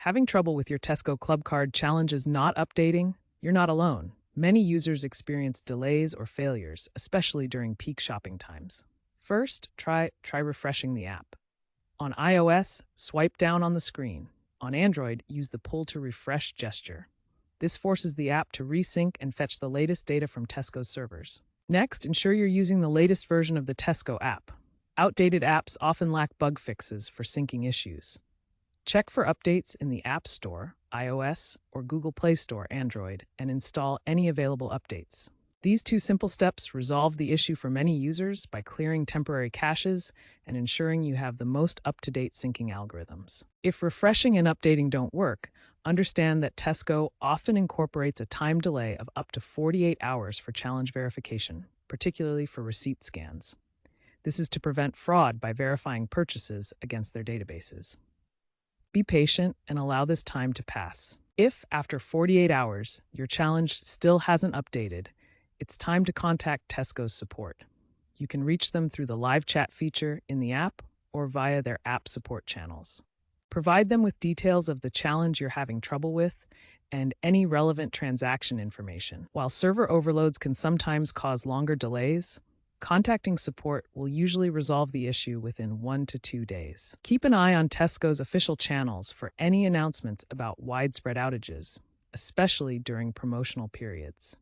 Having trouble with your Tesco Clubcard challenges not updating? You're not alone. Many users experience delays or failures, especially during peak shopping times. First, try refreshing the app. On iOS, swipe down on the screen. On Android, use the pull to refresh gesture. This forces the app to resync and fetch the latest data from Tesco's servers. Next, ensure you're using the latest version of the Tesco app. Outdated apps often lack bug fixes for syncing issues. Check for updates in the App Store, iOS, or Google Play Store, Android, and install any available updates. These two simple steps resolve the issue for many users by clearing temporary caches and ensuring you have the most up-to-date syncing algorithms. If refreshing and updating don't work, understand that Tesco often incorporates a time delay of up to 48 hours for challenge verification, particularly for receipt scans. This is to prevent fraud by verifying purchases against their databases. Be patient and allow this time to pass. If, after 48 hours, your challenge still hasn't updated, it's time to contact Tesco's support. You can reach them through the live chat feature in the app or via their app support channels. Provide them with details of the challenge you're having trouble with and any relevant transaction information. While server overloads can sometimes cause longer delays, contacting support will usually resolve the issue within 1 to 2 days. Keep an eye on Tesco's official channels for any announcements about widespread outages, especially during promotional periods.